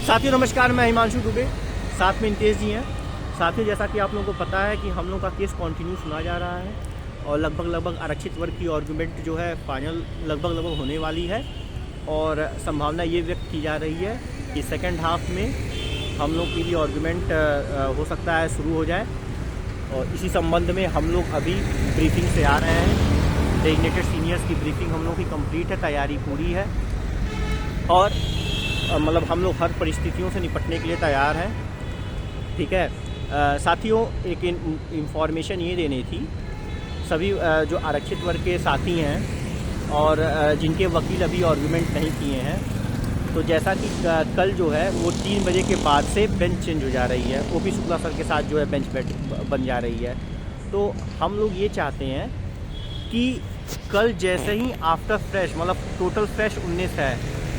साथियों नमस्कार, मैं हिमांशु दुबे, साथ में इंतेज जी हैं। साथियों, जैसा कि आप लोगों को पता है कि हम लोग का केस कंटिन्यू सुना जा रहा है और लगभग आरक्षित वर्ग की आर्गूमेंट जो है फाइनल लगभग होने वाली है और संभावना ये व्यक्त की जा रही है कि सेकेंड हाफ में हम लोग की भी आर्गूमेंट हो सकता है शुरू हो जाए। और इसी संबंध में हम लोग अभी ब्रीफिंग से आ रहे हैं। डेजिग्नेटेड सीनियर्स की ब्रीफिंग हम लोग की कंप्लीट है, तैयारी पूरी है और मतलब हम लोग हर परिस्थितियों से निपटने के लिए तैयार हैं। ठीक है साथियों, एक इंफॉर्मेशन ये देनी थी सभी जो आरक्षित वर्ग के साथी हैं और जिनके वकील अभी आर्गूमेंट नहीं किए हैं, तो जैसा कि कल जो है वो 3 बजे के बाद से बेंच चेंज हो जा रही है। ओपी शुक्ला सर के साथ जो है बेंच बन जा रही है। तो हम लोग ये चाहते हैं कि कल जैसे ही आफ्टर फ्रेश मतलब टोटल फ्रेश 19 है,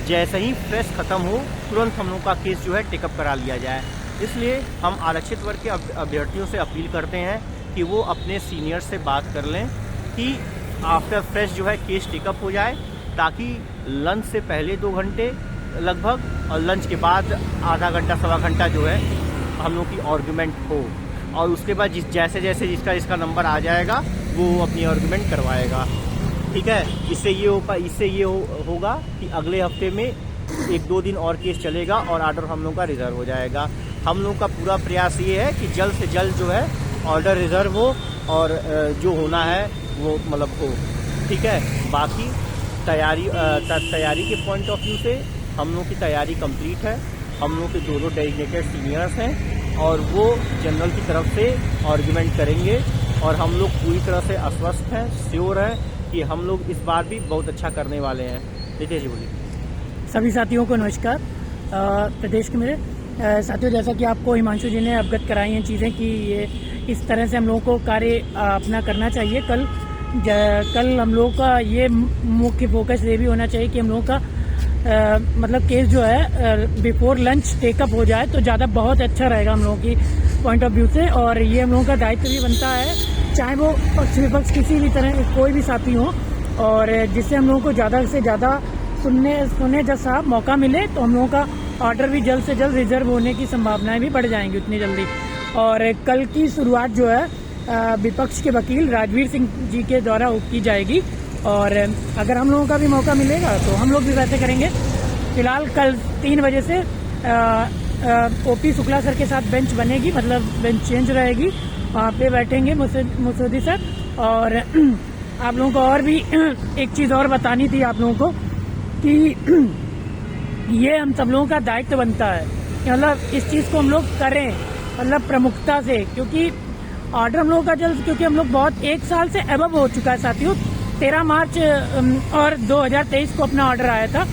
जैसे ही फ्रेश ख़त्म हो तुरंत हम लोग का केस जो है टेकअप करा लिया जाए। इसलिए हम आरक्षित वर्ग के अभ्यर्थियों से अपील करते हैं कि वो अपने सीनियर से बात कर लें कि आफ्टर फ्रेश जो है केस टेकअप हो जाए, ताकि लंच से पहले 2 घंटे लगभग और लंच के बाद आधा घंटा सवा घंटा जो है हम लोग की आर्गूमेंट हो और उसके बाद जैसे जैसे जिसका नंबर आ जाएगा वो अपनी आर्गूमेंट करवाएगा। ठीक है, इससे ये होगा कि अगले हफ्ते में 1-2 दिन और केस चलेगा और ऑर्डर हम लोग का रिजर्व हो जाएगा। हम लोग का पूरा प्रयास ये है कि जल्द से जल्द जो है ऑर्डर रिजर्व हो और जो होना है वो मतलब हो। ठीक है, बाकी तैयारी के पॉइंट ऑफ व्यू से हम लोग की तैयारी कंप्लीट है। हम लोग के 2 डेजिग्नेटेड सीनियर्स हैं और वो जनरल की तरफ से आर्गूमेंट करेंगे और हम लोग पूरी तरह से आश्वस्त हैं, श्योर हैं कि हम लोग इस बार भी बहुत अच्छा करने वाले हैं। नितेश जी बोलिए। सभी साथियों को नमस्कार। प्रदेश के मेरे साथियों, जैसा कि आपको हिमांशु जी ने अवगत कराई हैं चीज़ें कि ये इस तरह से हम लोगों को कार्य अपना करना चाहिए। कल हम लोगों का ये मुख्य फोकस ये भी होना चाहिए कि हम लोगों का मतलब केस जो है बिफोर लंच टेकअप हो जाए तो ज़्यादा बहुत अच्छा रहेगा हम लोगों की पॉइंट ऑफ व्यू से। और ये हम लोगों का दायित्व भी बनता है, चाहे वो पक्ष विपक्ष किसी भी तरह कोई भी साथी हो, और जिससे हम लोगों को ज़्यादा से ज़्यादा सुनने जैसा मौका मिले तो हम लोगों का ऑर्डर भी जल्द से जल्द रिजर्व होने की संभावनाएं भी बढ़ जाएंगी उतनी जल्दी। और कल की शुरुआत जो है विपक्ष के वकील राजवीर सिंह जी के द्वारा की जाएगी और अगर हम लोगों का भी मौका मिलेगा तो हम लोग भी वैसे करेंगे। फिलहाल कल 3 बजे से ओपी शुक्ला सर के साथ बेंच बनेगी, मतलब बेंच चेंज रहेगी, वहाँ पे बैठेंगे मुसोदी सर। और आप लोगों को और भी एक चीज़ और बतानी थी आप लोगों को कि ये हम सब लोगों का दायित्व बनता है कि मतलब इस चीज़ को हम लोग करें मतलब प्रमुखता से, क्योंकि ऑर्डर हम लोगों का जल्द, क्योंकि हम लोग बहुत 1 साल से एबव हो चुका है साथियों। 13 मार्च और 2023 को अपना ऑर्डर आया था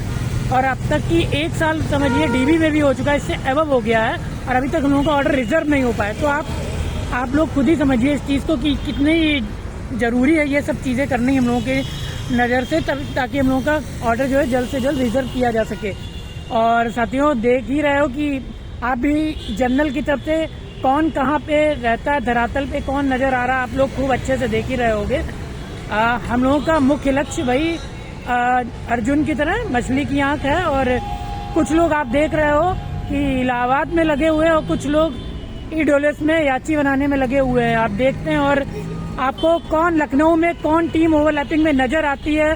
और अब तक की 1 साल समझिए डीबी में भी हो चुका है, इससे एबव हो गया है और अभी तक हम लोगों का ऑर्डर रिजर्व नहीं हो पाया। तो आप लोग खुद ही समझिए इस चीज़ को कि कितनी ज़रूरी है ये सब चीज़ें करनी हम लोगों के नज़र से, ताकि हम लोगों का ऑर्डर जो है जल्द से जल्द रिजर्व किया जा सके। और साथियों, देख ही रहे हो कि आप भी जनरल की तरफ से कौन कहाँ पे रहता है, धरातल पे कौन नज़र आ रहा है, आप लोग खूब अच्छे से देख ही रहे होगे। हम लोगों का मुख्य लक्ष्य भाई अर्जुन की तरह मछली की आंख है और कुछ लोग आप देख रहे हो कि इलाहाबाद में लगे हुए हैं और कुछ लोग ईडोलेस में याची बनाने में लगे हुए हैं, आप देखते हैं। और आपको कौन लखनऊ में कौन टीम ओवरलैपिंग में नजर आती है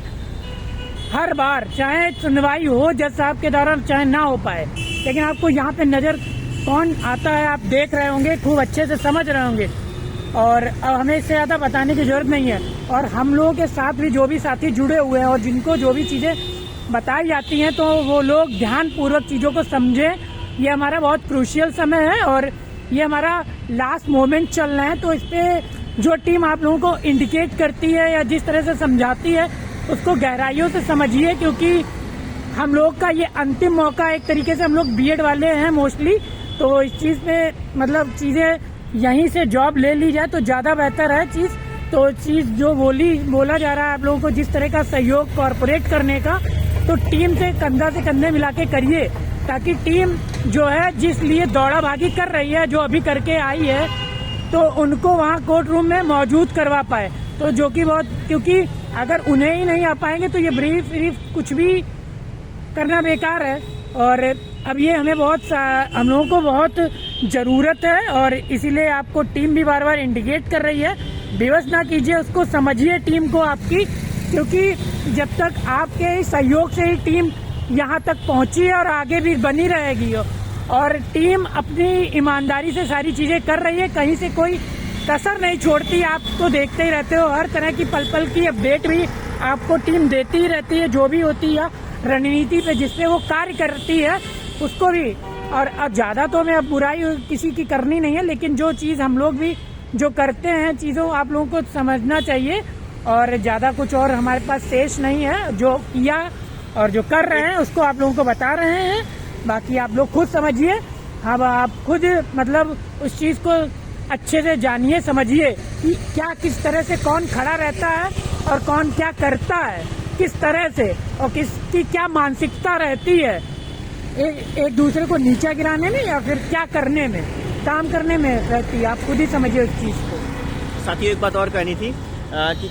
हर बार, चाहे सुनवाई हो जज साहब के दौरान चाहे ना हो पाए, लेकिन आपको यहाँ पे नजर कौन आता है आप देख रहे होंगे, खूब अच्छे से समझ रहे होंगे और अब हमें इससे ज़्यादा बताने की जरूरत नहीं है। और हम लोगों के साथ भी जो भी साथी जुड़े हुए हैं और जिनको जो भी चीज़ें बताई जाती हैं तो वो लोग ध्यानपूर्वक चीज़ों को समझें। ये हमारा बहुत क्रूशियल समय है और ये हमारा लास्ट मोमेंट चल रहा है, तो इस पर जो टीम आप लोगों को इंडिकेट करती है या जिस तरह से समझाती है उसको गहराइयों से समझिए, क्योंकि हम लोग का ये अंतिम मौका एक तरीके से, हम लोग बीएड वाले हैं मोस्टली, तो इस चीज़ पे मतलब चीज़ें यहीं से जॉब ले ली जाए तो ज़्यादा बेहतर है चीज़। तो चीज़ जो बोला जा रहा है आप लोगों को जिस तरह का सहयोग कॉर्पोरेट करने का, तो टीम से कंधे मिला के करिए, ताकि टीम जो है जिस लिए दौड़ा भागी कर रही है, जो अभी करके आई है, तो उनको वहाँ कोर्ट रूम में मौजूद करवा पाए। तो जो कि बहुत, क्योंकि अगर उन्हें ही नहीं आ पाएंगे तो ये ब्रीफ कुछ भी करना बेकार है। और अब ये हमें हम लोगों को बहुत ज़रूरत है और इसीलिए आपको टीम भी बार बार इंडिकेट कर रही है। बेबस ना कीजिए, उसको समझिए टीम को आपकी, क्योंकि जब तक आपके सहयोग से ही टीम यहाँ तक पहुँची है और आगे भी बनी रहेगी। और टीम अपनी ईमानदारी से सारी चीज़ें कर रही है, कहीं से कोई कसर नहीं छोड़ती। आप तो देखते ही रहते हो, हर तरह की पल पल की अपडेट भी आपको टीम देती ही रहती है, जो भी होती है रणनीति पे जिसपे वो कार्य करती है उसको भी। और अब ज़्यादा तो हमें अब बुराई किसी की करनी नहीं है, लेकिन जो चीज़ हम लोग भी जो करते हैं चीज़ों आप लोगों को समझना चाहिए। और ज़्यादा कुछ और हमारे पास शेष नहीं है, जो किया और जो कर रहे हैं उसको आप लोगों को बता रहे हैं। बाकी आप लोग खुद समझिए, अब आप खुद मतलब उस चीज़ को अच्छे से जानिए, समझिए कि क्या किस तरह से कौन खड़ा रहता है और कौन क्या करता है, किस तरह से, और किसकी क्या मानसिकता रहती है एक दूसरे को नीचा गिराने में या फिर क्या करने में, काम करने में रहती है। आप खुद ही समझिए उस चीज़ को। साथियों एक बात और कहनी थी कि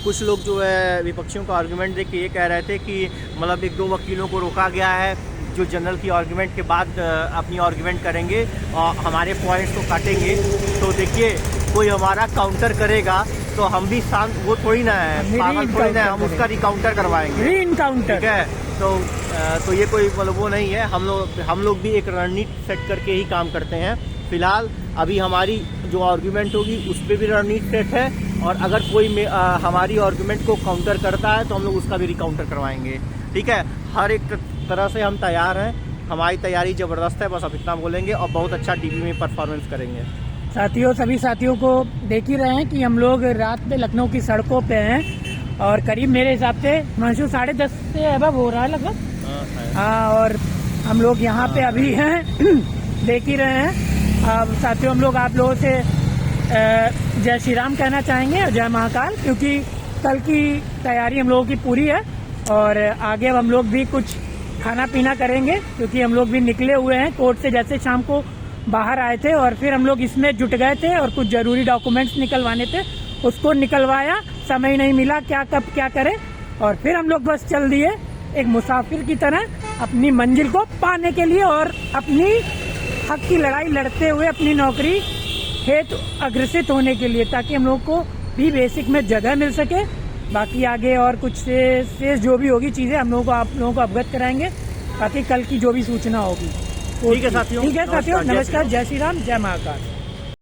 कुछ लोग जो है विपक्षियों का आर्गुमेंट देख के ये कह रहे थे कि मतलब 1-2 वकीलों को रोका गया है जो जनरल की आर्गुमेंट के बाद अपनी आर्गुमेंट करेंगे और हमारे पॉइंट्स को काटेंगे। तो देखिए, कोई हमारा काउंटर करेगा तो हम भी शांत, वो थोड़ी ना है, पागल थोड़ी ना है, हम उसका रिकाउंटर करवाएंगे, री-इनकाउंटर, ठीक है। तो ये कोई मतलब वो नहीं है। हम लोग भी एक रणनीति सेट करके ही काम करते हैं। फिलहाल अभी हमारी जो आर्गुमेंट होगी उस पर भी रणनीति सेट है, और अगर कोई हमारी आर्गुमेंट को काउंटर करता है तो हम लोग उसका भी रिकाउंटर करवाएंगे, ठीक है। हर एक तरह से हम तैयार हैं, हमारी तैयारी ज़बरदस्त है, बस अब इतना बोलेंगे और बहुत अच्छा टीवी में परफॉर्मेंस करेंगे। साथियों, सभी साथियों को देख ही रहे हैं कि हम लोग रात में लखनऊ की सड़कों पे हैं और करीब मेरे हिसाब से हिमांशु 10:30 से अबव हो रहा है लगभग। हाँ, और हम लोग यहाँ पे अभी हैं देख ही रहे हैं। अब साथियों, हम लोग आप लोगों से जय श्री राम कहना चाहेंगे और जय महाकाल, क्योंकि कल की तैयारी हम लोगों की पूरी है और आगे अब हम लोग भी कुछ खाना पीना करेंगे, क्योंकि हम लोग भी निकले हुए हैं कोर्ट से। जैसे शाम को बाहर आए थे और फिर हम लोग इसमें जुट गए थे और कुछ जरूरी डॉक्यूमेंट्स निकलवाने थे, उसको निकलवाया, समय नहीं मिला क्या कब क्या करें, और फिर हम लोग बस चल दिए एक मुसाफिर की तरह अपनी मंजिल को पाने के लिए और अपनी हक की लड़ाई लड़ते हुए अपनी नौकरी हेतु अग्रसित होने के लिए, ताकि हम लोग को भी बेसिक में जगह मिल सके। बाकी आगे और कुछ से जो भी होगी चीज़ें हम लोगों को आप लोगों को अवगत कराएंगे, बाकी कल की जो भी सूचना होगी। ठीक है साथियों, नमस्कार, जय श्री राम, जय महाकाल।